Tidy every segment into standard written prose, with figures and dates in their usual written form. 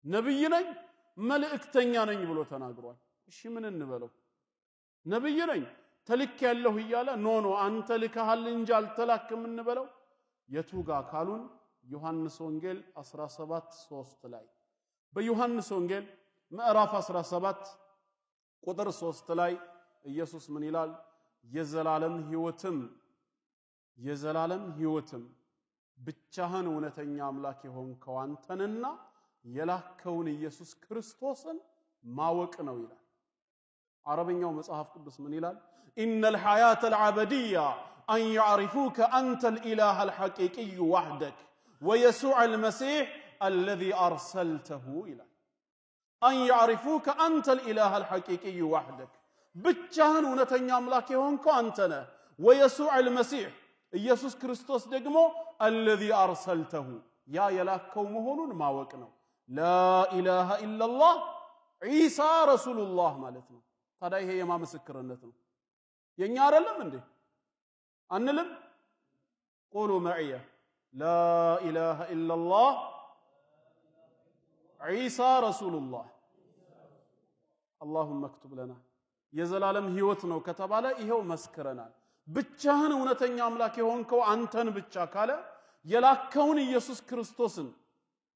ነብይ ነኝ መልእክተኛ ነኝ ብሎ ተናግሯል እሺ ምን እንበለው ነብይ ነኝ ተልክ ያለው ይያለ ኖ አንተ ልከሃል እንጂ አልተላክም እንበለው የቱጋ ካሉን ዮሐንስ ወንጌል 17:3 ላይ በዮሐንስ ወንጌል ምዕራፍ 17 ቁጥር 3 ላይ ኢየሱስ ምን ይላል የዘላለም ሕይወትም ብቻህን እውነተኛ አምላክ የሆንከው አንተንና የላከውን ኢየሱስ ክርስቶስን ማወቅ ነው ይላል عربيኛው መጽሐፍ ቅዱስ ምን ይላል ان الحياه العبديه ان يعرفوك انت الاله الحقيقي وحدك ويسوع المسيح الذي ارسلته الى ان يعرفوك انت الاله الحقيقي وحدك ብቻህን እውነተኛ አምላክ የሆንከው አንተ ነህ ويسوع المسيح ኢየሱስ ክርስቶስ ደግሞ الذي ارسلته ያ የላከው መሆኑን ማወቅ ነው لا اله الا الله عيسى رسول الله ማለት ነው ታዲያ ይሄ የማ ምስክርነት ነው የኛ አይደለም እንዴ አንልም قولوا معي لا اله الا الله عيسى رسول الله اللهم اكتب لنا የዘላለም ሕይወት ነው ከተባለ ይሄው መስክረናል ብቻህን እውነተኛ አምላክ የሆንከው አንተን ብቻ ካለ የላከውን ኢየሱስ ክርስቶስን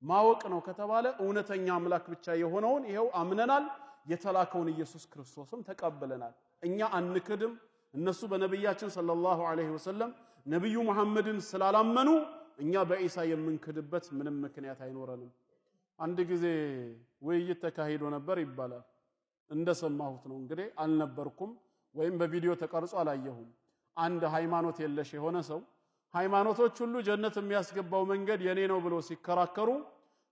ማወቅ ነው ከተባለ እውነተኛ አምላክ ብቻ የሆነውን ይሄው አምነናል የተላከውን ኢየሱስ ክርስቶስን ተቀበለናል እኛ አንክድም እነሱ በነብያችን ሰለላሁ ዐለይሂ ወሰለም ነብዩ መሐመድን ስላላመኑ እኛ በኢሳ የምንክድበት ምንም ምክንያት አይኖርንም አንድ ጊዜ ውይይት ተካሂዶ ነበር ይባላል እንደሰማሁት ነው እንግዲህ አልነበርኩም ወይም በቪዲዮ ተቀርጾ አላየሁም አንድ ሃይማኖት የለሽ የሆነ ሰው ሃይማኖቶች ሁሉ ጀነት የሚያስገባው መንገድ የኔ ነው ብሎ ሲከራከሩ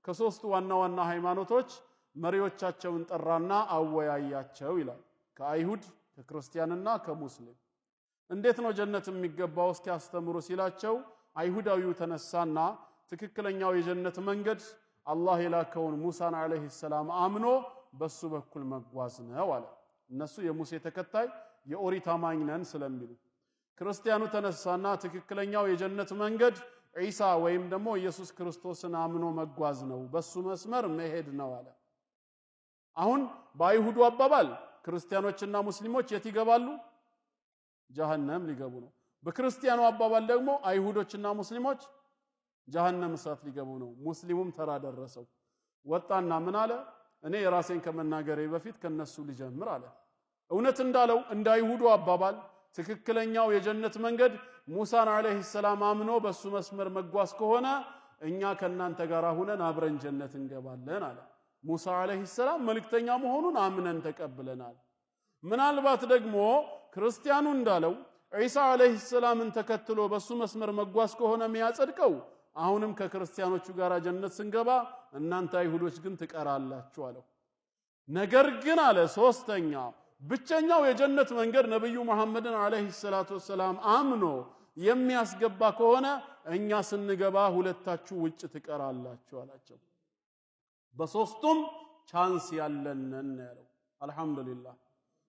ከሶስት ዋና ሃይማኖቶች መሪዎቻቸውን ጠራና አወያያቸው ይላል ከአይሁድ ከክርስቲያንና ከሙስሊም እንዴት ነው ጀነት የሚገባው እስኪ አስተምሩ ሲላቸው አይሁዳዊው ተነሳና ትክክለኛው የጀነት መንገድ አላህ የላከውን ሙሳን አለይሂ ሰላም አምኖ በሱ በኩል መጓዝ ነው አለ እነሱ የሙሴ ተከታይ የኦሪት አማኝ ነን ስለሚሉ ክርስቲያኑ ተነሳና ትክክለኛው የጀነት መንገድ ኢሳ ወይም ደግሞ ኢየሱስ ክርስቶስን አምኖ መጓዝ ነው በሱ መስመር መሄድ ነው አለ አሁን በአይሁዱ አባባል ክርስቲያኖችና ሙስሊሞች የት ይገባሉ ጀሃነም ሊገቡ ነው በክርስቲያኑ አባባል ደግሞ አይሁዶችና ሙስሊሞች ጀሃነም እሳት ሊገቡ ነው ሙስሊሙም ተራደረሰው ወጣና ምን አለ እኔ የራሴን ከመናገሬ በፊት ከነሱ ሊጀምር አለ እውነት እንዳለው እንደ አይሁዱ አባባል ትክክለኛው የጀነት መንገድ ሙሳን አለይሂ ሰላም አምኖ በሱ መስመር መጓዝ ከሆነ እኛ ከናንተ ጋር ሆነን አብረን ጀነት እንገባለን አለ ሙሳ አለይሂ ሰላም መልእክተኛ መሆኑን አምነን ተቀብለናል ምናልባት ደግሞ ክርስቲያኑ እንዳለው ኢሳ አለይሂ ሰላምን ተከትሎ በሱ መስመር መጓዝ ከሆነ የሚያጸድቀው አሁንም ከክርስቲያኖቹ ጋር ጀነት ስንገባ እናንተ አይሁዶች ግን ትቀራላችሁ አለው ነገር ግን አለ ሶስተኛ ብቸኛው የጀነት መንገድ ነብዩ መሐመድን አለይሂ ሰላቱ ወሰላም አምኖ የሚያስገባ ከሆነ እኛ ስንገባ ሁለታችሁ ውጭ ትቀራላችሁ አላቸው በሶስቱም ቻንስ ያለንን ያለው አልহামዱሊላህ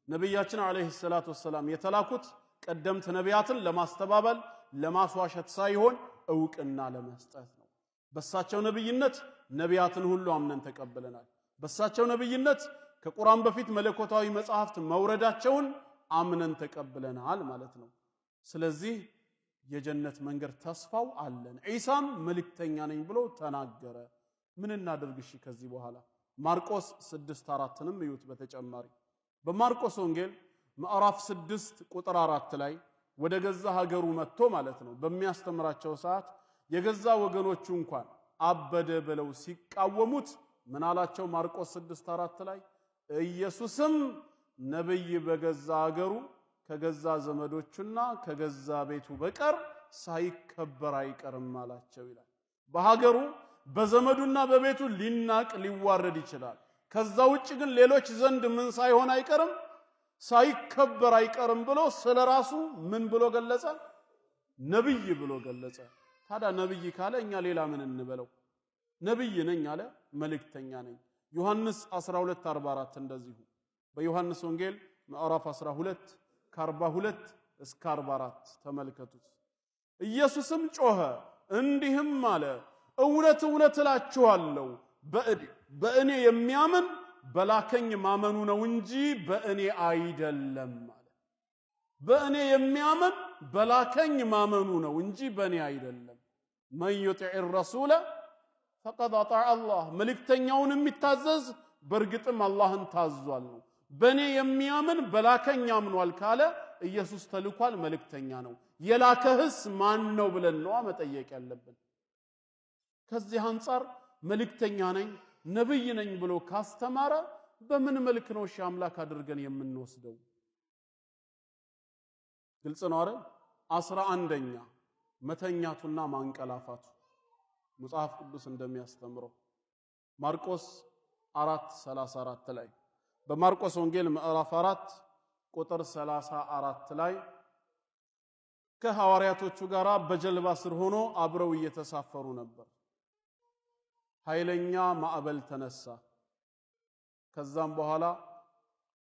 ነብያችን አለይሂ ሰላቱ ወሰላም የተላኩት ቀደምት ነቢያትን ለማስተባበል ለማስዋሸት ሳይሆን እውቅና ለመስጠት ነው በሳቸው ነብይነት ነቢያትን ሁሉ አምነን ተቀበለናል በሳቸው ነብይነት ከቁርአን በፊት መለኮታዊ መጽሐፍት መውረዳቸውን አምነን ተቀበለናል ማለት ነው ስለዚህ የጀነት መንገድ ተስፋው አለን ኢሳም መልእክተኛ ነኝ ብሎ ተናገረ ምን እናድርግ እሺ ከዚህ በኋላ ማርቆስ 6:4ንም ይዩት በተጨማሪ በማርቆስ ወንጌል ምዕራፍ 6 ቁጥር 4 ላይ ወደ ገዛ ሀገሩ መጥቶ ማለት ነው በሚያስተምራቸው ሰዓት የገዛ ወገኖቹ እንኳን አበደ ብለው ሲቃወሙት ምን አላቸው ማርቆስ 6:4 ላይ ኢየሱስም ነብይ በገዛ ሀገሩ ከገዛ ዘመዶቹና ከገዛ ቤቱ በቀር ሳይከበር አይቀርም አላቸው ይላል በሀገሩ በዘመዱና በቤቱ ሊናቅ ሊዋረድ ይችላል ከዛ ውጭ ግን ሌሎች ዘንድ ምን ሳይሆን አይቀርም ሳይከበር አይቀርም ብሎ ስለራሱ ምን ብሎ ገለጸ ነብይ ብሎ ገለጸ ታዲያ ነብይ ካለ እኛ ሌላ ምን እንበለው ነብይ ነኝ አለ መልእክተኛ ነኝ ዮሐንስ 12:44 እንደዚሁ በዮሐንስ ወንጌል ምዕራፍ 12 ከ42 እስከ 44 ተመልከቱት ኢየሱስም ጮኸ እንዲህም አለ እውነት እውነት እላችኋለሁ በእኔ የሚያምን በላከኝ ማመኑ ነው እንጂ በእኔ አይደለም ማለት በእኔ የሚያምን በላከኝ ማመኑ ነው እንጂ በእኔ አይደለም من يطع الرسول فقد اطاع الله መልእክተኛውን የሚታዘዝ በርግጥም አላህን ታዟል ነው በእኔ የሚያምን በላከኝ ያምኗል ካለ ኢየሱስ ተልኳል መልእክተኛ ነው የላከህስ ማን ነው ብለን ነው መጠየቅ ያለብን ከዚህ አንፃር መልእክተኛ ነኝ ነብይ ነኝ ብሎ ካስተማረ በምን መልክ ነው አምላክ አድርገን የምንወስደው ግልጽ ነው አይደል 11ኛ መተኛቱና ማንቀላፋቱ መጽሐፍ ቅዱስ እንደሚያስተምረው ማርቆስ 4:34 ላይ በማርቆስ ወንጌል ምዕራፍ 4 ቁጥር 34 ላይ ከሐዋርያቶቹ ጋር በጀልባ ስር ሆኖ አብረው እየተሳፈሩ ነበር ኃይለኛ ማዕበል ተነሳ ከዛም በኋላ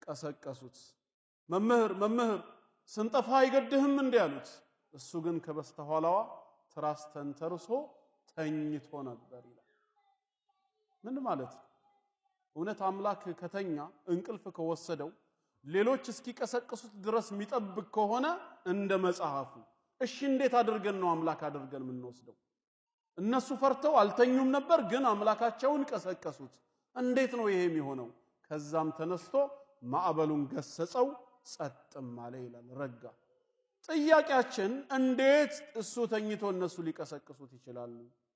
ቀሰቀሱት መምህር ስንጠፋ አይገድህም እንዴ አሉት እሱ ግን ከበስተኋላዋ ትራስ ተንተርሶ ተኝቶ ነበር ይላል ምን ማለት ነው እውነት አምላክ ከተኛ እንቅልፍ ከወሰደው ሌሎች እስኪቀሰቅሱት ድረስ የሚጠብቅ ከሆነ እንደ መጽሐፉ እሺ እንዴት አድርገን ነው አምላክ አድርገን የምንወስደው እነሱ ፈርተው አልተኙም ነበር ግን አምላካቸውን ቀሰቀሱት እንዴት ነው ይሄ የሚሆነው ከዛም ተነስቶ ማዕበሉን ገሰጸው ጸጥም አለ ይላል ረጋ ጥያቄያችን እንዴት እሱ ተኝቶ እነሱ ሊቀሰቅሱት ይችላሉ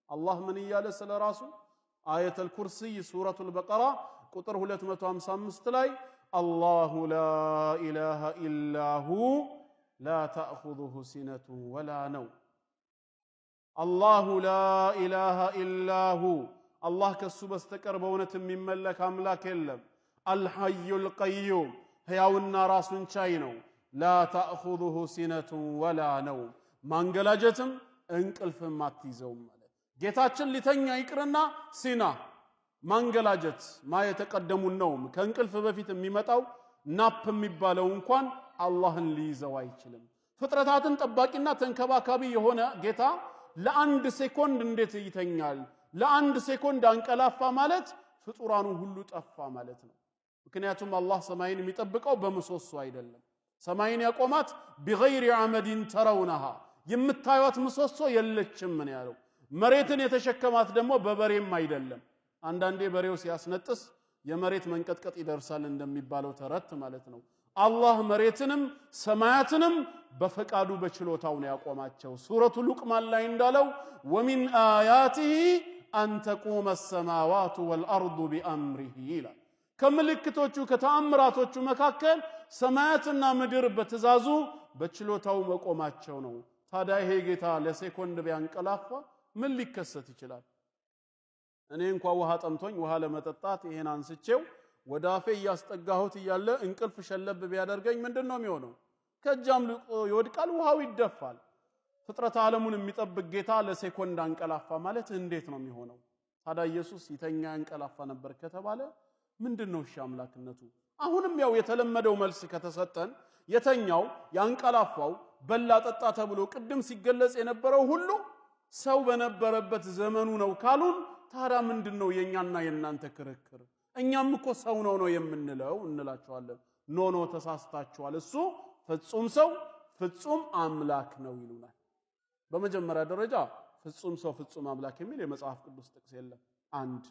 አላህ ምን ይያለ ስለራሱ አየተል ኩርሲይ ሱረቱል በቀራ ቁጥር 255 ላይ አላሁ ላ ኢላሃ ኢላ ሁ ላ ተእኹዙሁ ሲነቱ ወላ ነው አላሁ ላ ኢላሃ ኢላ ሁ አላህ ከሱ በስተቀር በእውነት የሚመለክ አምላክ የለም አልሐዩል ቀዩም ሕያውና ራሱን ቻይ ነው لا تأخذه سنة ولا نوم ማንገላጀትም እንቅልፍም አትይዘውም ማለት ጌታችን ሊተኛ ይቅርና ሲና ማንገላጀት ማየተቀደሙ ነው ከእንቅልፍ በፊት የሚመጣው ናፕ የሚባለው እንኳን አላህን ሊይዘው አይችልም ፍጥረታትን ጠባቂና ተንከባካቢ የሆነ ጌታ ለአንድ ሴኮንድ እንዴት ይተኛል ለአንድ ሴኮንድ አንቀላፋ ማለት ፍጡራኑ ሁሉ ጠፋ ማለት ነው ምክንያቱም አላህ ሰማይን የሚጠብቀው በመሶሶ አይደለም ሰማይን ያቆማት بغير عمد ترونها የምታዩት ምሰሶ የለችም ምን ያለው መሬትን የተሸከማት ደግሞ በበሬም አይደለም አንዳንዴ በሬው ሲያስነጥስ የመሬት መንቀጥቀጥ ይደርሳል እንደሚባለው ተረት ማለት ነው አላህ መሬትንም ሰማያትንም በፈቃዱ በችሎታው ነው ያቆማቸው ሱረቱ ሉቅማን ላይ እንዳለው ومن آياته أن تقوم السماوات والأرض بأمره ይላል ከምልክቶቹ ከተአምራቶቹ መካከል ሰማያትና ምድር በትእዛዙ በችሎታው መቆማቸው ነው ታዲያ ይሄ ጌታ ለሴኮንድ ቢያንቀላፋ ምን ሊከሰት ይችላል እኔ እንኳን ውሃ ጠምቶኝ ውሃ ለመጠጣት ይሄን አንስቼው ወደ አፌ ያስጠጋሁት ይያለ እንቅልፍ ሸለብ ቢያደርገኝ ምንድነው የሚሆነው ከጃም ይወድቃል ውሃው ይደፋል ፍጥረት ዓለሙን የሚጠብቅ ጌታ ለሴኮንድ አንቀላፋ ማለት እንዴት ነው የሚሆነው ታዲያ ኢየሱስ ይተኛ አንቀላፋ ነበር ከተባለ ምንድነው አምላክነቱ አሁንም ያው የተለመደው መልስ ከተሰጠን የተኛው ያንቀላፋው በላ ጠጣ ተብሎ ቅድም ሲገለጽ የነበረው ሁሉ ሰው በነበረበት ዘመኑ ነው ካሉን ታዲያ ምንድነው የኛና የናንተ ክርክር እኛም እኮ ሰው ነው የምንለው እንላቸዋለን ኖ ተሳስታችኋል እሱ ፍጹም ሰው ፍጹም አምላክ ነው ይሉናል በመጀመሪያ ደረጃ ፍጹም ሰው ፍጹም አምላክ የሚል የመጽሐፍ ቅዱስ ጥቅስ የለም አንድ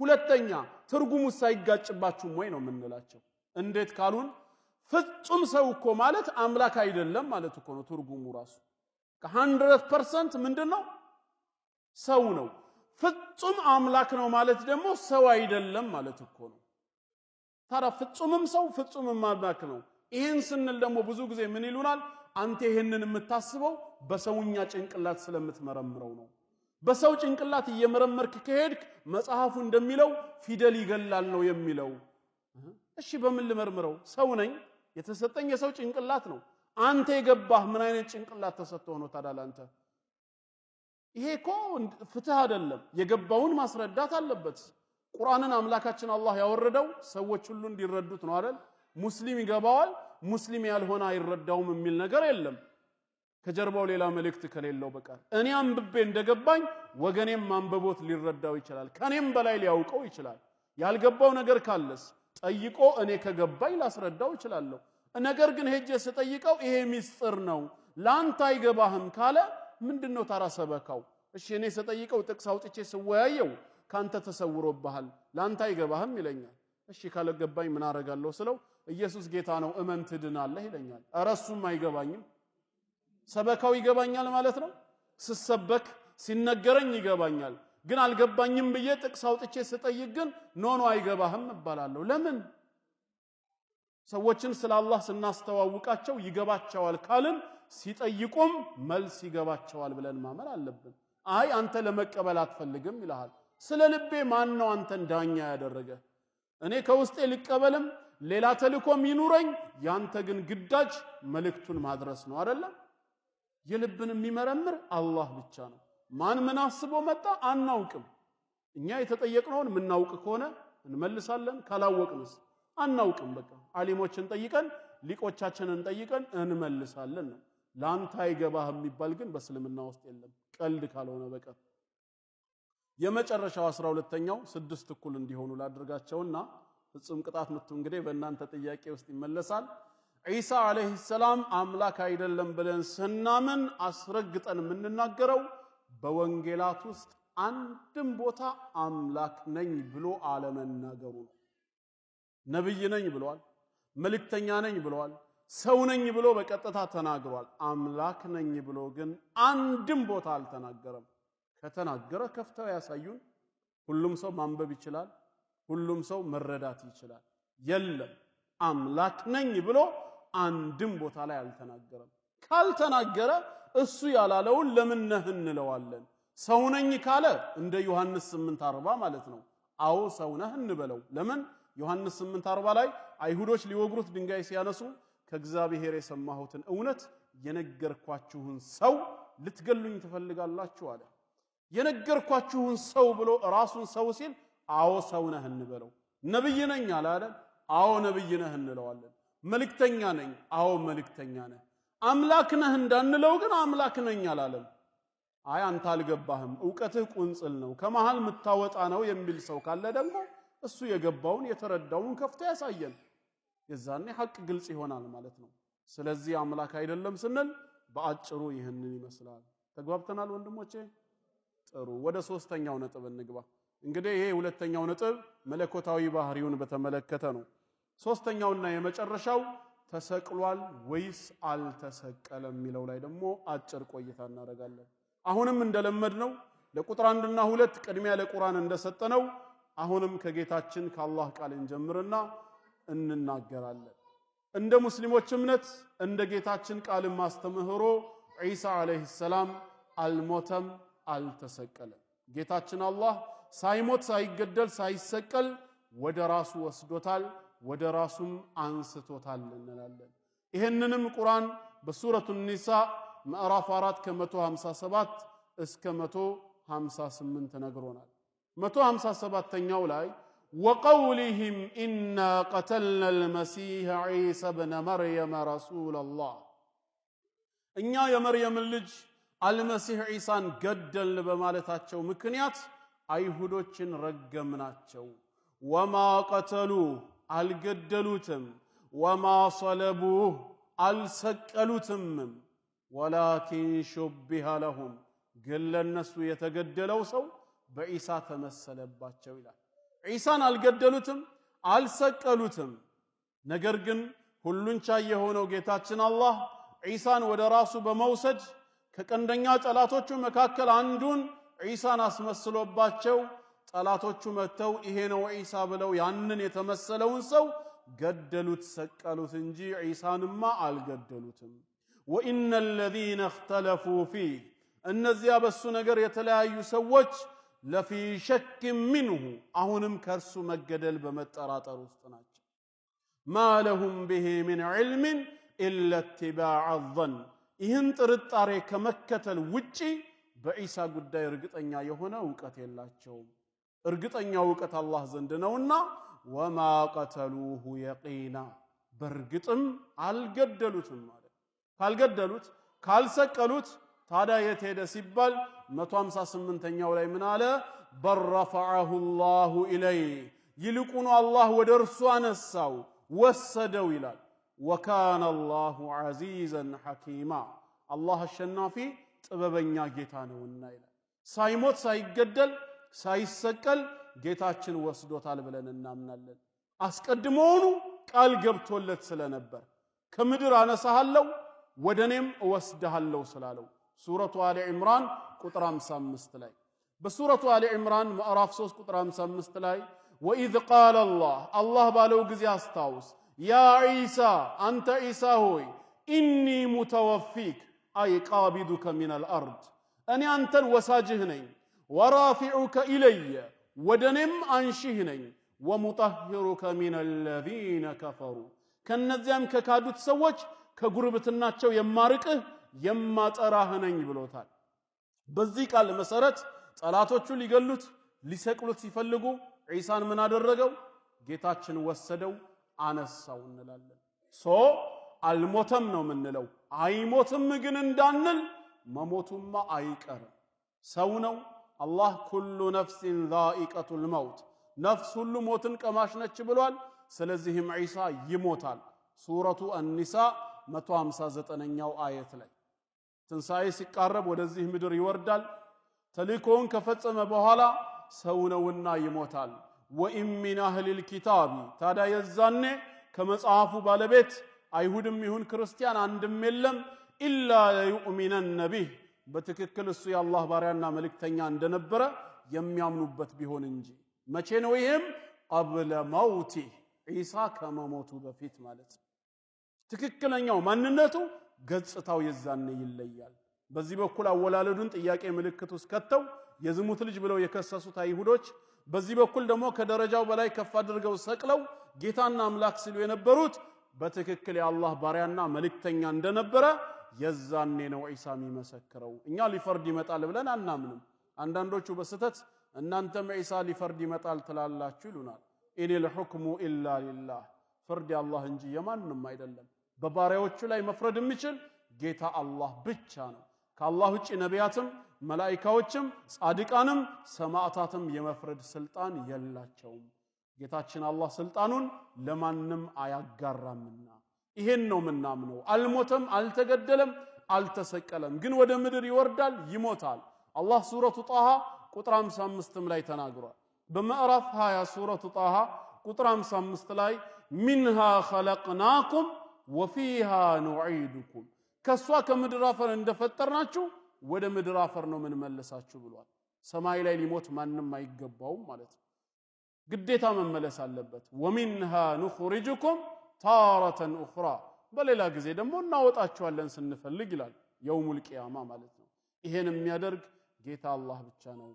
ሁለተኛ ትርጉሙ ሳይጋጭባችሁ ወይ ነው የምንላቸው እንዴት ካሉን ፍጹም ሰው እኮ ማለት አምላክ አይደለም ማለት እኮ ነው ትርጉሙ ራሱ ከ100% ምንድነው ሰው ነው ፍጹም አምላክ ነው ማለት ደግሞ ሰው አይደለም ማለት እኮ ነው ታዲያ ፍጹምም ሰው ፍጹምም አምላክ ነው ይሄን ስንል ደግሞ ብዙ ጊዜ ምን ይሉናል አንተ ይሄንን የምታስበው በሰውኛ ጭንቅላት ስለምትመረምረው ነው በሰው ጭንቅላት እየመረመርክ ከሄድክ መጽሐፉ እንደሚለው ፊደል ይገላል ነው የሚለው እሺ በምን ልመርምረው ሰው ነኝ የተሰጠኝ የሰው ጭንቅላት ነው አንተ የገባህ ምን አይነት ጭንቅላት ተሰጥቶ ነው ታዲያ አንተ ይሄ እኮ ፍትህ አይደለም የገባውን ማስረዳት አለበት ቁርአንን አምላካችን አላህ ያወረደው ሰዎች ሁሉ እንዲረዱት ነው አይደል ሙስሊም ይገባዋል ሙስሊም ያልሆነ አይረዳውም የሚል ነገር የለም ከጀርባው ሌላ መልእክት ከሌለው በቃ እኔ አንብቤ እንደገባኝ ወገኔም ማንበቦት ሊረዳው ይችላል ከኔም በላይ ሊያውቀው ይችላል ያልገባው ነገር ካለስ ጠይቆ እኔ ከገባኝ ላስረዳው እችላለሁ። ነገር ግን ሄጄ ስጠይቀው ይሄ ሚስጥር ነው ላንተ አይገባህም ካለ ምንድነው ታራ ሰበካው? እሺ እኔ ስጠይቀው ጥቅስ አውጥቼ ስወያየው ካንተ ተሰውሮብሃል ላንተ አይገባህም ይለኛል። እሺ ካለገባኝ ምን አረጋለሁ ስለው ኢየሱስ ጌታ ነው እመን ትድናለህ ይለኛል። ኧረ እሱም አይገባኝም። ሰበካው ይገባኛል ማለት ነው። ስሰበክ ሲነገረኝ ይገባኛል። ግን አልገባኝም ብዬ ጥቅስ አውጥቼ ስጠይቅ ግን ኖ አይገባህም እባላለሁ። ለምን? ሰዎችን ስለ አላህ ስናስተዋውቃቸው ይገባቸዋል ካልን ሲጠይቁም መልስ ይገባቸዋል ብለን ማመን አለብን። አይ አንተ ለመቀበል አትፈልግም ይልሃል። ስለ ልቤ ማን ነው አንተን ዳኛ ያደረገ? እኔ ከውስጤ ልቀበልም ሌላ ተልኮም ይኑረኝ፣ ያንተ ግን ግዳጅ መልእክቱን ማድረስ ነው አይደለም? የልብን የሚመረምር አላህ ብቻ ነው። ማን ምን አስቦ መጣ አናውቅም። እኛ የተጠየቅነውን ምናውቅ ከሆነ እንመልሳለን፣ ካላወቅንስ አናውቅም። በቃ ዓሊሞችን ጠይቀን ሊቆቻችንን ጠይቀን እንመልሳለን ነው። ላንተ አይገባህም የሚባል ግን በእስልምና ውስጥ የለም ቀልድ ካልሆነ በቀር። የመጨረሻው 12ኛው 6 እኩል እንዲሆኑ ላድርጋቸውና ፍጹም ቅጣት ምቱ እንግዲህ በእናንተ ጥያቄ ውስጥ ይመለሳል። ዒሳ አለይሂ ሰላም አምላክ አይደለም ብለን ስናምን አስረግጠን የምንናገረው በወንጌላት ውስጥ አንድም ቦታ አምላክ ነኝ ብሎ አለመናገሩ ነው። ነብይ ነኝ ብሏል፣ መልእክተኛ ነኝ ብሏል፣ ሰው ነኝ ብሎ በቀጥታ ተናግሯል። አምላክ ነኝ ብሎ ግን አንድም ቦታ አልተናገረም። ከተናገረ ከፍተው ያሳዩን። ሁሉም ሰው ማንበብ ይችላል፣ ሁሉም ሰው መረዳት ይችላል። የለም አምላክ ነኝ ብሎ አንድም ቦታ ላይ አልተናገረም። ካልተናገረ እሱ ያላለውን ለምን ነህ እንለዋለን? ሰው ነኝ ካለ እንደ ዮሐንስ 8:40 ማለት ነው። አዎ ሰው ነህ እንበለው። ለምን? ዮሐንስ 8:40 ላይ አይሁዶች ሊወግሩት ድንጋይ ሲያነሱ ከእግዚአብሔር የሰማሁትን እውነት የነገርኳችሁን ሰው ልትገሉኝ ትፈልጋላችሁ አለ። የነገርኳችሁን ሰው ብሎ ራሱን ሰው ሲል አዎ ሰው ነህ እንበለው። ነብይ ነኝ አለ አይደል? አዎ ነብይ ነህ እንለዋለን። መልእክተኛ ነኝ፣ አዎ መልእክተኛ ነህ። አምላክ ነህ እንዳንለው ግን አምላክ ነኝ አላለም። አይ አንተ አልገባህም፣ ዕውቀትህ ቁንጽል ነው፣ ከመሃል ምታወጣ ነው የሚል ሰው ካለ ደግሞ እሱ የገባውን የተረዳውን ከፍቶ ያሳየን። የዛኔ ሐቅ ግልጽ ይሆናል ማለት ነው። ስለዚህ አምላክ አይደለም ስንል በአጭሩ ይህንን ይመስላል። ተግባብተናል ወንድሞቼ? ጥሩ። ወደ 3ኛው ነጥብ እንግባ። እንግዲህ ይሄ ሁለተኛው ነጥብ መለኮታዊ ባህሪውን በተመለከተ ነው። 3ኛውና የመጨረሻው ተሰቅሏል ወይስ አልተሰቀለም የሚለው ላይ ደግሞ አጭር ቆይታ እናደርጋለን። አሁንም እንደለመድነው ለቁጥር 1 እና 2 ቅድሚያ ለቁርአን እንደሰጠነው አሁንም ከጌታችን ከአላህ ቃል እንጀምርና እንናገራለን። እንደ ሙስሊሞች እምነት እንደ ጌታችን ቃል ማስተምህሮ ዒሳ አለይሂ ሰላም አልሞተም፣ አልተሰቀለም። ጌታችን አላህ ሳይሞት ሳይገደል ሳይሰቀል ወደ ራሱ ወስዶታል፣ ወደ ራሱም አንስቶታል እንላለን። ይሄንንም ቁርአን በሱረቱ ኒሳ ምዕራፍ 4 ከ157 እስከ 158 ነግሮናል። 157ኛው ላይ ወቀውሊሂም ኢና ቀተልና አልመሲህ ዒሳ ብነ መርየም ረሱለላህ፣ እኛ የመርየምን ልጅ አልመሲህ ዒሳን ገደልን በማለታቸው ምክንያት አይሁዶችን ረገምናቸው። ወማ ቀተሉህ አልገደሉትም፣ ወማ ሰለቡህ አልሰቀሉትም፣ ወላኪን ሹቢሃ ለሁም ግን ለነሱ የተገደለው ሰው በዒሳ ተመሰለባቸው ይላል። ዒሳን አልገደሉትም፣ አልሰቀሉትም። ነገር ግን ሁሉን ቻይ የሆነው ጌታችን አላህ ዒሳን ወደ ራሱ በመውሰድ ከቀንደኛ ጠላቶቹ መካከል አንዱን ዒሳን አስመስሎባቸው ጠላቶቹ መተው ይሄ ነው ዒሳ ብለው ያንን የተመሰለውን ሰው ገደሉት፣ ሰቀሉት እንጂ ዒሳንማ አልገደሉትም። ወኢነ الذين اختلفوا فيه እነዚያ በሱ ነገር የተለያዩ ሰዎች ለፊ ሸክ منه አሁንም ከርሱ መገደል በመጠራጠር ውስጥ ናቸው። ما لهم به من علم الا اتباع الظن ይህን ጥርጣሬ ከመከተል ውጪ በዒሳ ጉዳይ እርግጠኛ የሆነ ዕውቀት የላቸውም። እርግጠኛው ዕውቀት አላህ ዘንድ ነውና ወማ ቀተሉሁ የቂና በርግጥም አልገደሉትም ማለት። ካልገደሉት ካልሰቀሉት ታዲያ የት ሄደ ሲባል 158ኛው ላይ ምን አለ? በረፈዐሁ ላሁ ኢለይህ ይልቁኑ አላህ ወደ እርሱ አነሳው ወሰደው ይላል ወካነ አላሁ ዐዚዘን ሐኪማ አላህ አሸናፊ ጥበበኛ ጌታ ነውና ይላል ሳይሞት ሳይገደል ሳይሰቀል ጌታችን ወስዶታል ብለን እናምናለን አስቀድሞውኑ ቃል ገብቶለት ስለነበር ከምድር አነሳሃለው ወደኔም እወስድሃለው ስላለው ሱረቱ አሊ ኢምራን ቁጥር 55 ላይ በሱረቱ አሊ ኢምራን ምዕራፍ 3 ቁጥር 55 ላይ ወኢዝ ቃለ አላህ ባለው ጊዜ አስታውስ ያ ዒሳ አንተ ዒሳ ሆይ ኢኒ ሙተወፊክ አይ ቃቢዱከ ሚነል አርድ እኔ አንተን ወሳጅህ ነኝ ወራፊዑከ ኢለየ ወደኔም አንሺህ ነኝ ወሙጠሂሩከ ሚነል ለዚነ ከፈሩ ከነዚያም ከካዱት ሰዎች ከጉርብትናቸው የማርቅህ የማጠራህ ነኝ ብሎታል በዚህ ቃል መሰረት ጠላቶቹ ሊገሉት ሊሰቅሉት ሲፈልጉ ዒሳን ምን አደረገው ጌታችን ወሰደው አነሳው እንላለን አልሞተም ነው ምንለው አይሞትም ግን እንዳንል መሞቱማ አይቀርም ሰው ነው አላህ ኩሉ ነፍሲን ዛኢቀቱል መውት ነፍስ ሁሉ ሞትን ቀማሽ ነች ብሏል ስለዚህም ዒሳ ይሞታል ሱረቱ አኒሳ 159ኛው አየት ላይ ትንሳኤ ሲቃረብ ወደዚህ ምድር ይወርዳል ተልእኮውን ከፈጸመ በኋላ ሰው ነውና ይሞታል ወኢን ሚን አህሊል ኪታብ ታዲያ የዛኔ ከመጽሐፉ ባለቤት አይሁድም ይሁን ክርስቲያን አንድም የለም ኢላ ለዩእሚነነ ቢህ በትክክል እሱ የአላህ ባሪያና መልእክተኛ እንደነበረ የሚያምኑበት ቢሆን እንጂ መቼ ነው ይሄም ቀብለ መውቲ ዒሳ ከመሞቱ በፊት ማለት ትክክለኛው ማንነቱ ገጽታው የዛኔ ይለያል በዚህ በኩል አወላለዱን ጥያቄ ምልክት ውስጥ ከተው የዝሙት ልጅ ብለው የከሰሱት አይሁዶች በዚህ በኩል ደግሞ ከደረጃው በላይ ከፍ አድርገው ሰቅለው ጌታና አምላክ ሲሉ የነበሩት በትክክል የአላህ ባሪያና መልእክተኛ እንደነበረ የዛኔ ነው ዒሳ የሚመሰክረው እኛ ሊፈርድ ይመጣል ብለን አናምንም አንዳንዶቹ በስተት እናንተም ዒሳ ሊፈርድ ይመጣል ትላላችሁ ይሉናል ኢኒል ሁክሙ ኢላ ሊላህ ፍርድ የአላህ እንጂ የማንንም አይደለም በባሪያዎቹ ላይ መፍረድ የሚችል ጌታ አላህ ብቻ ነው ከአላህ ውጪ ነቢያትም መላእክቶችም ጻድቃንም ሰማዕታትም የመፍረድ ስልጣን የላቸውም ጌታችን አላህ ስልጣኑን ለማንም አያጋራምና ይሄን ነው ምናምነው አልሞተም አልተገደለም አልተሰቀለም ግን ወደ ምድር ይወርዳል ይሞታል አላህ ሱረቱ ጣሃ ቁጥር 55 ላይ ተናግሯል በምዕራፍ 20 ሱረቱ ጣሃ ቁጥር 55 ላይ ሚንሃ ኸለቅናኩም ወፊሃ ኑዒዱኩም ከሷ ከምድር አፈር እንደፈጠርናችሁ ወደ ምድር አፈር ነው ምን መለሳችሁ ብሏል ሰማይ ላይ ሊሞት ማንንም አይገባውም ማለት ነው ግዴታ መመለስ አለበት ወሚንሃ ኑኽሪጁኩም ታረተን ኡኽራ በሌላ ጊዜ ደግሞ እናወጣችኋለን ስንፈልግ ይላል የውሙል ቂያማ ማለት ነው ይሄን የሚያደርግ ጌታ አላህ ብቻ ነው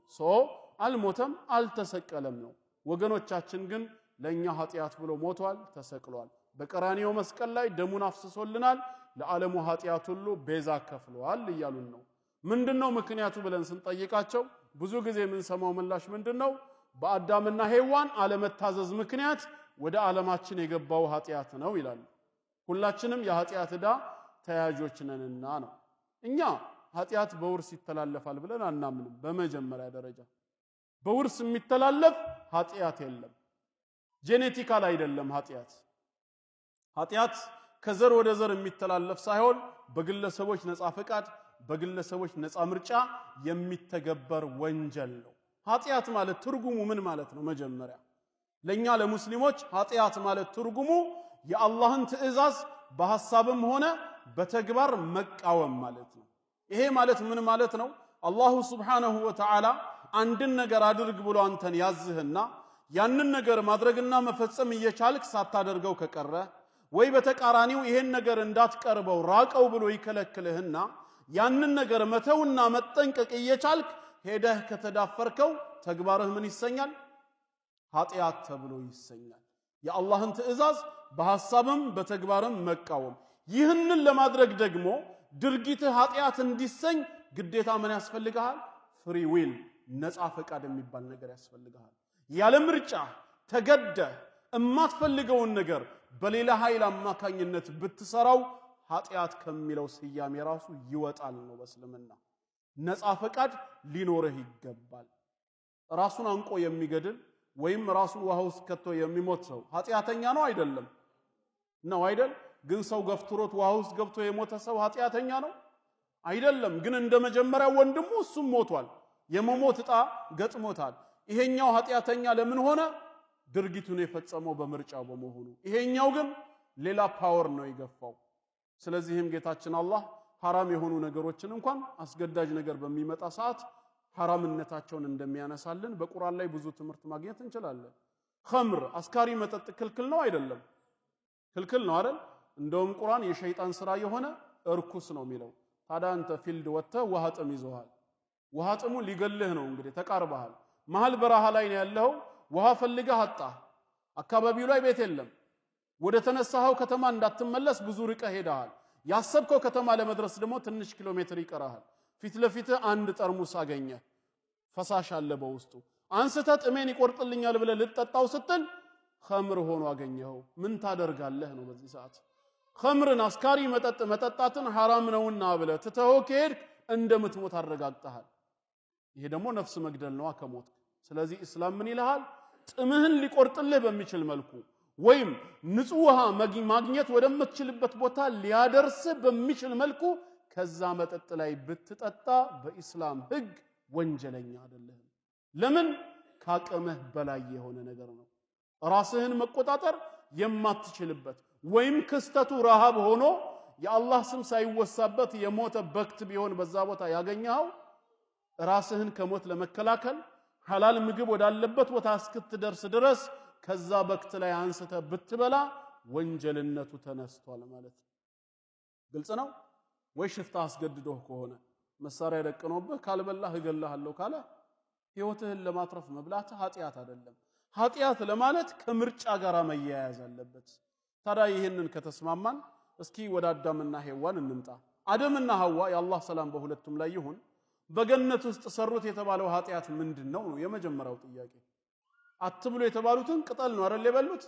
አልሞተም አልተሰቀለም ነው ወገኖቻችን ግን ለኛ ኃጢያት ብሎ ሞቷል ተሰቅሏል በቀራኒዮ መስቀል ላይ ደሙን አፍስሶልናል ለዓለሙ ኃጢያት ሁሉ ቤዛ ከፍሏል እያሉን ነው ምንድነው ምክንያቱ ብለን ስንጠይቃቸው ብዙ ጊዜ ምን ሰማው ምላሽ ምንድነው በአዳምና ሔዋን አለመታዘዝ ምክንያት ወደ ዓለማችን የገባው ኃጢያት ነው ይላል ሁላችንም የኃጢያት ዕዳ ተያጆች ነንና ነው እኛ ኃጢያት በውርስ ይተላለፋል ብለን አናምንም በመጀመሪያ ደረጃ በውርስ የሚተላለፍ ኃጢያት የለም ጄኔቲካል አይደለም ኃጢያት ከዘር ወደ ዘር የሚተላለፍ ሳይሆን በግለሰቦች ነፃ ፈቃድ በግለሰቦች ነፃ ምርጫ የሚተገበር ወንጀል ነው ኃጢያት ማለት ትርጉሙ ምን ማለት ነው መጀመሪያ ለኛ ለሙስሊሞች ኃጢያት ማለት ትርጉሙ የአላህን ትእዛዝ በሐሳብም ሆነ በተግባር መቃወም ማለት ነው ይሄ ማለት ምን ማለት ነው አላሁ Subhanahu Wa Ta'ala አንድን ነገር አድርግ ብሎ አንተን ያዝህና ያንን ነገር ማድረግና መፈጸም እየቻልክ ሳታደርገው ከቀረ ወይ በተቃራኒው ይሄን ነገር እንዳትቀርበው ራቀው ብሎ ይከለክልህና ያንን ነገር መተውና መጠንቀቅ እየቻልክ ሄደህ ከተዳፈርከው ተግባርህ ምን ይሰኛል ኃጢያት ተብሎ ይሰኛል የአላህን ትእዛዝ በሐሳብም በተግባርም መቃወም ይህንን ለማድረግ ደግሞ ድርጊትህ ኃጢያት እንዲሰኝ ግዴታ ምን ያስፈልጋል ፍሪ ዊል ነፃ ፈቃድ የሚባል ነገር ያስፈልጋል ያለ ምርጫ ተገደህ እማትፈልገውን ነገር በሌላ ኃይል አማካኝነት ብትሰራው ኃጢያት ከሚለው ስያሜ ራሱ ይወጣል ነው በእስልምና ነፃ ፈቃድ ሊኖርህ ይገባል ራሱን አንቆ የሚገድል ወይም ራሱ ውሃ ውስጥ ከቶ የሚሞት ሰው ኃጢአተኛ ነው አይደለም? ነው አይደል? ግን ሰው ገፍትሮት ውሃ ውስጥ ገብቶ የሞተ ሰው ኃጢአተኛ ነው አይደለም? ግን እንደ መጀመሪያው ወንድሙ እሱም ሞቷል። የመሞት ዕጣ ገጥሞታል። ይሄኛው ኃጢአተኛ ለምን ሆነ? ድርጊቱን የፈጸመው በምርጫው በመሆኑ። ይሄኛው ግን ሌላ ፓወር ነው የገፋው። ስለዚህም ጌታችን አላህ ሐራም የሆኑ ነገሮችን እንኳን አስገዳጅ ነገር በሚመጣ ሰዓት ሐራምነታቸውን እንደሚያነሳልን በቁርአን ላይ ብዙ ትምህርት ማግኘት እንችላለን። ኸምር አስካሪ መጠጥ ክልክል ነው አይደለም? ክልክል ነው አይደል? እንደውም ቁርአን የሸይጣን ስራ የሆነ እርኩስ ነው የሚለው። ታዲያ አንተ ፊልድ ወጥተህ ውሃ ጥም ይዞሃል። ውሃ ጥሙ ሊገልህ ነው እንግዲህ ተቃርበሃል። መሃል በረሃ ላይ ነው ያለው። ውሃ ፈልገህ አጣህ። አካባቢው ላይ ቤት የለም። ወደ ተነሳኸው ከተማ እንዳትመለስ ብዙ ርቀህ ሄደሃል። ያሰብከው ከተማ ለመድረስ ደግሞ ትንሽ ኪሎ ሜትር ይቀርሃል። ፊት ለፊት አንድ ጠርሙስ አገኘህ። ፈሳሽ አለ በውስጡ። አንስተህ ጥሜን ይቆርጥልኛል ብለህ ልትጠጣው ስትል ኸምር ሆኖ አገኘኸው። ምን ታደርጋለህ ነው በዚህ ሰዓት? ኸምርን አስካሪ መጠጥ መጠጣትን ሐራም ነውና ብለህ ትተኸው ከሄድክ እንደምትሞት አረጋግጠሃል። ይሄ ደግሞ ነፍስ መግደል ነው ከሞት። ስለዚህ እስላም ምን ይልሃል? ጥምህን ሊቆርጥልህ በሚችል መልኩ ወይም ንጹህ ውሃ ማግኘት ወደምትችልበት ቦታ ሊያደርስ በሚችል መልኩ ከዛ መጠጥ ላይ ብትጠጣ በእስላም ህግ ወንጀለኛ አይደለህም። ለምን? ካቀመህ በላይ የሆነ ነገር ነው። ራስህን መቆጣጠር የማትችልበት ወይም ክስተቱ ረሃብ ሆኖ የአላህ ስም ሳይወሳበት የሞተ በክት ቢሆን በዛ ቦታ ያገኘኸው ራስህን ከሞት ለመከላከል ሐላል ምግብ ወዳለበት ቦታ እስክትደርስ ድረስ ከዛ በክት ላይ አንስተ ብትበላ ወንጀልነቱ ተነስቷል ማለት ነው። ግልጽ ነው ወይ? ሽፍታ አስገድዶህ ከሆነ መሳሪያ ደቅኖብህ ካልበላህ እገልሃለሁ ካለ ህይወትህን ለማትረፍ መብላት ኃጢአት አይደለም። ኃጢአት ለማለት ከምርጫ ጋር መያያዝ አለበት። ታዲያ ይሄንን ከተስማማን እስኪ ወደ አዳምና ሔዋን እንምጣ። አደምና ሐዋ የአላህ ሰላም በሁለቱም ላይ ይሁን በገነት ውስጥ ሰሩት የተባለው ኃጢአት ምንድነው ነው የመጀመሪያው ጥያቄ። አትብሉ የተባሉትን ቅጠል ነው አይደል የበሉት?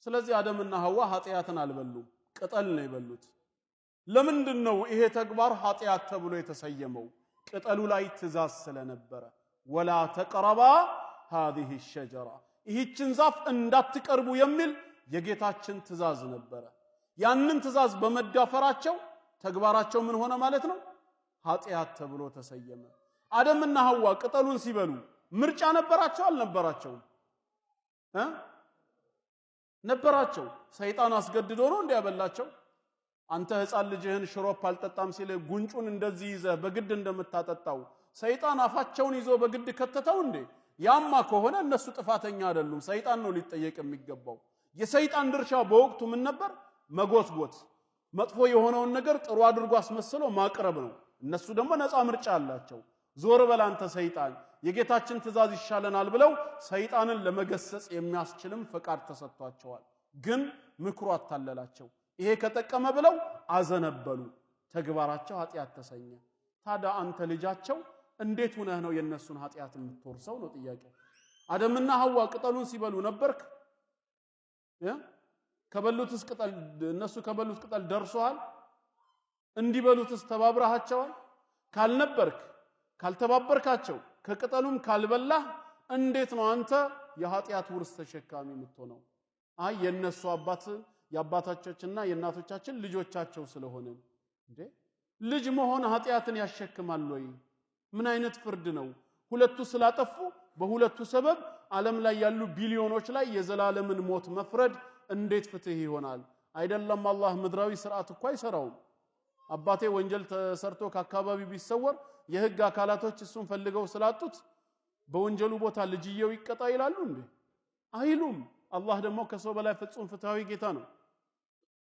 ስለዚህ አደምና ሐዋ ኃጢአትን አልበሉም፣ ቅጠል ነው የበሉት። ለምንድነው ይሄ ተግባር ኃጢአት ተብሎ የተሰየመው? ቅጠሉ ላይ ትእዛዝ ስለነበረ ወላ ተቀረባ هذه الشجرة ይህችን ዛፍ እንዳትቀርቡ የሚል የጌታችን ትእዛዝ ነበረ። ያንን ትእዛዝ በመዳፈራቸው ተግባራቸው ምን ሆነ ማለት ነው? ኃጢአት ተብሎ ተሰየመ። አደምና ሐዋ ቅጠሉን ሲበሉ ምርጫ ነበራቸው አልነበራቸውም? ነበራቸው። ሰይጣን አስገድዶ ነው እንዲያበላቸው። አንተ ህፃን ልጅህን ሽሮፕ አልጠጣም ሲል ጉንጩን እንደዚህ ይዘህ በግድ እንደምታጠጣው ሰይጣን አፋቸውን ይዞ በግድ ከተተው እንዴ? ያማ ከሆነ እነሱ ጥፋተኛ አይደሉም፣ ሰይጣን ነው ሊጠየቅ የሚገባው። የሰይጣን ድርሻ በወቅቱ ምን ነበር? መጎትጎት፣ መጥፎ የሆነውን ነገር ጥሩ አድርጎ አስመስሎ ማቅረብ ነው። እነሱ ደግሞ ነፃ ምርጫ አላቸው። ዞር በል አንተ ሰይጣን የጌታችን ትእዛዝ ይሻለናል ብለው ሰይጣንን ለመገሰጽ የሚያስችልም ፈቃድ ተሰጥቷቸዋል። ግን ምክሩ አታለላቸው። ይሄ ከጠቀመ ብለው አዘነበሉ። ተግባራቸው ኃጢአት ተሰኘ። ታዲያ አንተ ልጃቸው እንዴት ሆነህ ነው የነሱን ኃጢአት የምትወርሰው ነው ጥያቄው። አደምና ሐዋ ቅጠሉን ሲበሉ ነበርክ? ከበሉትስ ቅጠል እነሱ ከበሉት ቅጠል ደርሷል? እንዲበሉትስ ተባብራሃቸዋል? ካልነበርክ ካልተባበርካቸው ከቅጠሉም ካልበላህ እንዴት ነው አንተ የኃጢአት ውርስ ተሸካሚ የምትሆነው? አይ የነሱ አባት የአባታቸውና የእናቶቻችን ልጆቻቸው ስለሆነ እንዴ? ልጅ መሆን ኃጢአትን ያሸክማል ወይ? ምን አይነት ፍርድ ነው? ሁለቱ ስላጠፉ በሁለቱ ሰበብ ዓለም ላይ ያሉ ቢሊዮኖች ላይ የዘላለምን ሞት መፍረድ እንዴት ፍትህ ይሆናል? አይደለም አላህ ምድራዊ ስርዓት እኮ አይሰራውም። አባቴ ወንጀል ተሰርቶ ከአካባቢ ቢሰወር የህግ አካላቶች እሱን ፈልገው ስላጡት በወንጀሉ ቦታ ልጅየው ይቀጣ ይላሉ እንዴ? አይሉም። አላህ ደግሞ ከሰው በላይ ፍጹም ፍትሃዊ ጌታ ነው።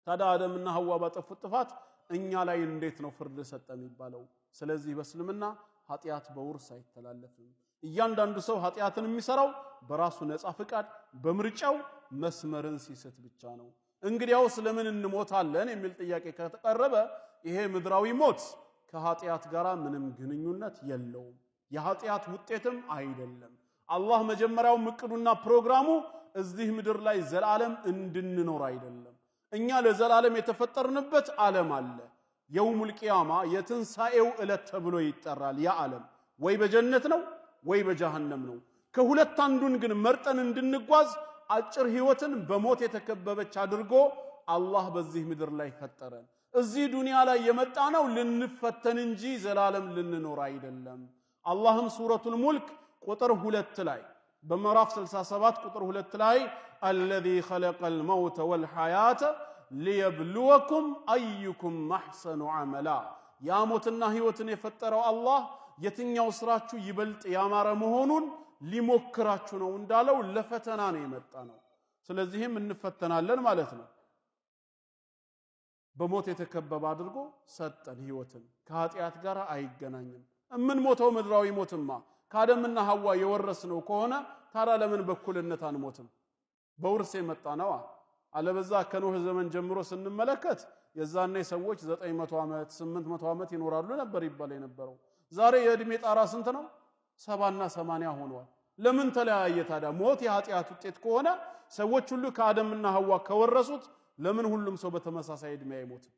ታዲያ አደምና ሐዋ ባጠፉት ጥፋት እኛ ላይ እንዴት ነው ፍርድ ሰጠ የሚባለው? ስለዚህ በእስልምና ኃጢአት በውርስ አይተላለፍም። እያንዳንዱ ሰው ኃጢአትን የሚሰራው በራሱ ነፃ ፍቃድ በምርጫው መስመርን ሲስት ብቻ ነው። እንግዲያው ስለምን እንሞታለን የሚል ጥያቄ ከተቀረበ ይሄ ምድራዊ ሞት ከኃጢአት ጋር ምንም ግንኙነት የለውም፣ የኃጢአት ውጤትም አይደለም። አላህ መጀመሪያው እቅዱና ፕሮግራሙ እዚህ ምድር ላይ ዘላለም እንድንኖር አይደለም። እኛ ለዘላለም የተፈጠርንበት ዓለም አለ። የውሙል ቂያማ የትንሳኤው ዕለት ተብሎ ይጠራል። ያ ዓለም ወይ በጀነት ነው ወይ በጀሃነም ነው። ከሁለት አንዱን ግን መርጠን እንድንጓዝ አጭር ህይወትን በሞት የተከበበች አድርጎ አላህ በዚህ ምድር ላይ ፈጠረን። እዚህ ዱንያ ላይ የመጣነው ልንፈተን እንጂ ዘላለም ልንኖር አይደለም። አላህም ሱረቱል ሙልክ ቁጥር 2 ላይ በምዕራፍ 67 ቁጥር 2 ላይ الذي خلق الموت والحياة ليبلوكم أيكم أحسن عملا ያ ሞትና ህይወትን የፈጠረው አላህ የትኛው ስራችሁ ይበልጥ ያማረ መሆኑን ሊሞክራችሁ ነው እንዳለው ለፈተና ነው የመጣነው። ስለዚህም እንፈተናለን ማለት ነው። በሞት የተከበበ አድርጎ ሰጠን ህይወትን። ከኃጢአት ጋር አይገናኝም። እምንሞተው ምድራዊ ሞትማ ከአደምና ሐዋ የወረስነው ከሆነ ታዲያ ለምን በኩልነት አንሞትም? በውርስ የመጣ ነው። አለበዛ ከኖህ ዘመን ጀምሮ ስንመለከት የዛኔ ሰዎች 900 ዓመት 800 ዓመት ይኖራሉ ነበር ይባል የነበረው። ዛሬ የእድሜ ጣራ ስንት ነው? 70 እና 80 ሆኗል። ለምን ተለያየ ታዲያ? ሞት የኃጢአት ውጤት ከሆነ ሰዎች ሁሉ ከአደምና ሐዋ ከወረሱት ለምን ሁሉም ሰው በተመሳሳይ እድሜ አይሞትም?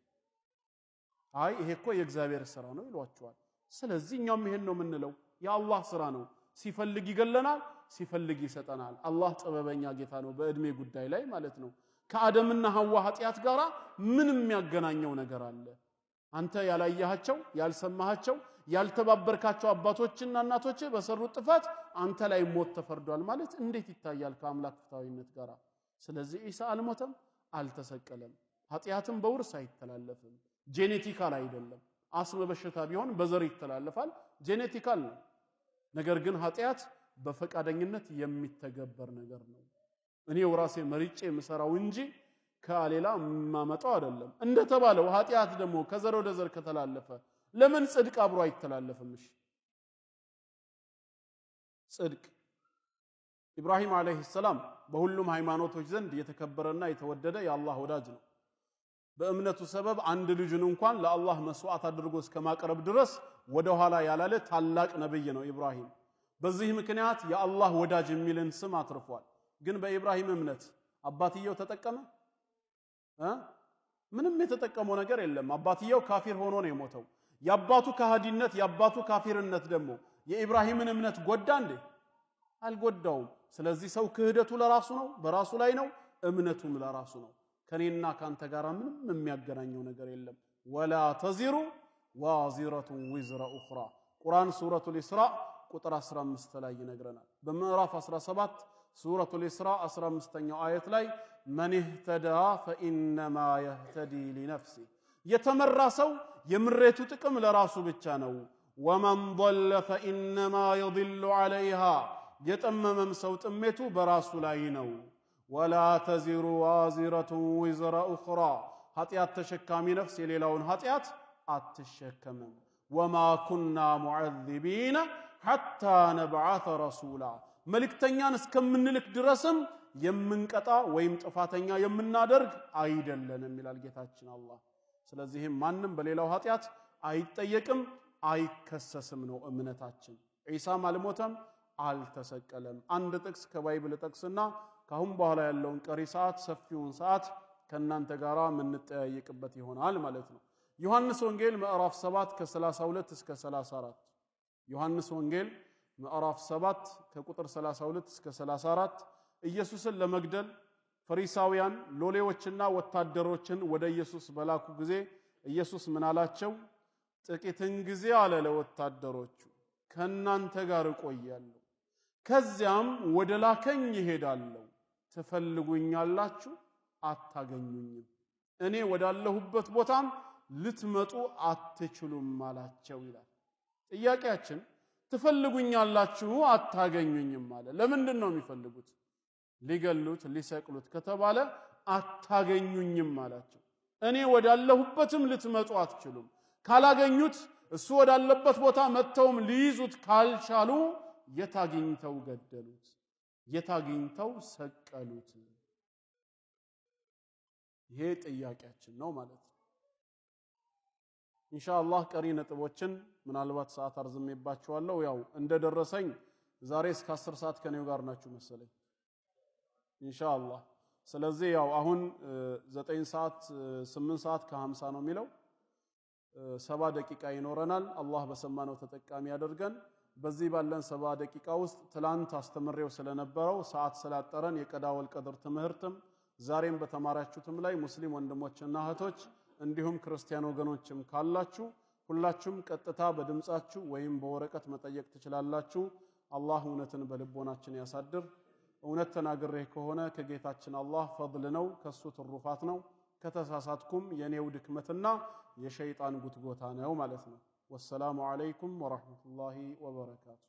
አይ ይሄ እኮ የእግዚአብሔር ሥራ ነው ይሏቸዋል። ስለዚህ እኛም ይሄን ነው የምንለው፣ የአላህ ሥራ ነው። ሲፈልግ ይገለናል፣ ሲፈልግ ይሰጠናል። አላህ ጥበበኛ ጌታ ነው በእድሜ ጉዳይ ላይ ማለት ነው። ከአደምና ሐዋ ኃጢአት ጋራ ምንም የሚያገናኘው ነገር አለ? አንተ ያላያቸው ያልሰማሃቸው ያልተባበርካቸው አባቶችና እናቶች በሰሩት ጥፋት አንተ ላይ ሞት ተፈርዷል ማለት እንዴት ይታያል ከአምላክ ፍትሃዊነት ጋራ? ስለዚህ ኢሳ አልሞተም፣ አልተሰቀለም። ኃጢአትም በውርስ አይተላለፍም። ጄኔቲካል አይደለም። አስም በሽታ ቢሆን በዘር ይተላለፋል፣ ጄኔቲካል ነው። ነገር ግን ኃጢአት በፈቃደኝነት የሚተገበር ነገር ነው። እኔው ራሴ መርጬ የምሰራው እንጂ ከሌላ ማመጣው አይደለም። እንደተባለው ኃጢአት ደግሞ ከዘር ወደ ዘር ከተላለፈ ለምን ጽድቅ አብሮ አይተላለፍም? እሺ ጽድቅ ኢብራሂም አለይሂ ሰላም በሁሉም ሃይማኖቶች ዘንድ የተከበረና የተወደደ የአላህ ወዳጅ ነው። በእምነቱ ሰበብ አንድ ልጅን እንኳን ለአላህ መስዋዕት አድርጎ እስከማቅረብ ድረስ ወደ ኋላ ያላለ ታላቅ ነብይ ነው ኢብራሂም። በዚህ ምክንያት የአላህ ወዳጅ የሚልን ስም አትርፏል። ግን በኢብራሂም እምነት አባትየው ተጠቀመ? ምንም የተጠቀመው ነገር የለም። አባትየው ካፊር ሆኖ ነው የሞተው። የአባቱ ከሃዲነት የአባቱ ካፊርነት ደግሞ የኢብራሂምን እምነት ጎዳ እንዴ? አልጎዳውም። ስለዚህ ሰው ክህደቱ ለራሱ ነው፣ በራሱ ላይ ነው፣ እምነቱም ለራሱ ነው። ከኔና ካንተ ጋር ምንም የሚያገናኘው ነገር የለም። ወላ ተዚሩ ዋዚረቱን ዊዝራ ኡኽራ ቁርአን ሱረቱል ኢስራ ቁጥር 15 ላይ ይነግረናል። በምዕራፍ 17 ሱረቱል ኢስራ 15ኛው አየት ላይ መን ኢህተዳ ፈኢንማ የህተዲ ሊነፍሲ የተመራ ሰው የምሬቱ ጥቅም ለራሱ ብቻ ነው። ወመን ضل فإنما يضل عليها የጠመመም ሰው ጥሜቱ በራሱ ላይ ነው። ወላ ተዚሩ ዋዚረቱን ዊዝራ ኡኽራ ኃጢአት ተሸካሚ ነፍስ የሌላውን ኃጢአት አትሸከምም። ወማ ኩና ሙዐዚቢነ ሐታ ነብዓተ ረሱላ መልእክተኛን እስከምንልክ ድረስም የምንቀጣ ወይም ጥፋተኛ የምናደርግ አይደለንም ይላል ጌታችን አላህ። ስለዚህም ማንም በሌላው ኃጢአት አይጠየቅም፣ አይከሰስም ነው እምነታችን። ዒሳም አልሞተም፣ አልተሰቀለም። አንድ ጥቅስ ከባይብል ጥቅስና ካሁን በኋላ ያለውን ቀሪ ሰዓት ሰፊውን ሰዓት ከናንተ ጋራ የምንጠያየቅበት ይሆናል ማለት ነው። ዮሐንስ ወንጌል ምዕራፍ 7 ከ32 እስከ 34 ዮሐንስ ወንጌል ምዕራፍ 7 ከቁጥር 32 እስከ 34 ኢየሱስን ለመግደል ፈሪሳውያን ሎሌዎችና ወታደሮችን ወደ ኢየሱስ በላኩ ጊዜ ኢየሱስ ምን አላቸው? ጥቂትን ጊዜ አለ ለወታደሮቹ ከናንተ ጋር እቆያለሁ፣ ከዚያም ወደ ላከኝ ይሄዳለሁ። ትፈልጉኛላችሁ፣ አታገኙኝም። እኔ ወዳለሁበት ቦታም ልትመጡ አትችሉም አላቸው ይላል። ጥያቄያችን ትፈልጉኛላችሁ አታገኙኝም አለ። ለምንድን ነው የሚፈልጉት? ሊገሉት ሊሰቅሉት ከተባለ አታገኙኝም አላቸው። እኔ ወዳለሁበትም ልትመጡ አትችሉም። ካላገኙት እሱ ወዳለበት ቦታ መተውም ሊይዙት ካልቻሉ የታግኝተው ገደሉት፣ የታግኝተው ሰቀሉት። ይሄ ጥያቄያችን ነው ማለት ነው። ኢንሻአላህ ቀሪ ነጥቦችን ምናልባት ሰዓት አርዝሜባችኋለሁ። ያው እንደደረሰኝ ዛሬ እስከ 10 ሰዓት ከኔው ጋር ናችሁ መሰለኝ ኢንሻአላህ። ስለዚህ ያው አሁን 9 ሰዓት 8 ሰዓት ከ50 ነው የሚለው 7 ደቂቃ ይኖረናል። አላህ በሰማነው ተጠቃሚ ያደርገን። በዚህ ባለን 70 ደቂቃ ውስጥ ትላንት አስተምሬው ስለነበረው ሰዓት ስላጠረን የቀዳ ወልቀድር ትምህርትም ዛሬም በተማራችሁትም ላይ ሙስሊም ወንድሞችና እህቶች እንዲሁም ክርስቲያን ወገኖችም ካላችሁ ሁላችሁም ቀጥታ በድምጻችሁ ወይም በወረቀት መጠየቅ ትችላላችሁ። አላህ እውነትን በልቦናችን ያሳድር። እውነት ተናግሬ ከሆነ ከጌታችን አላህ ፈضል ነው፣ ከሱ ትሩፋት ነው። ከተሳሳትኩም የኔው ድክመትና የሸይጣን ጉትጎታ ነው ማለት ነው። ወሰላሙ አለይኩም ወራህመቱላሂ ወበረካቱ።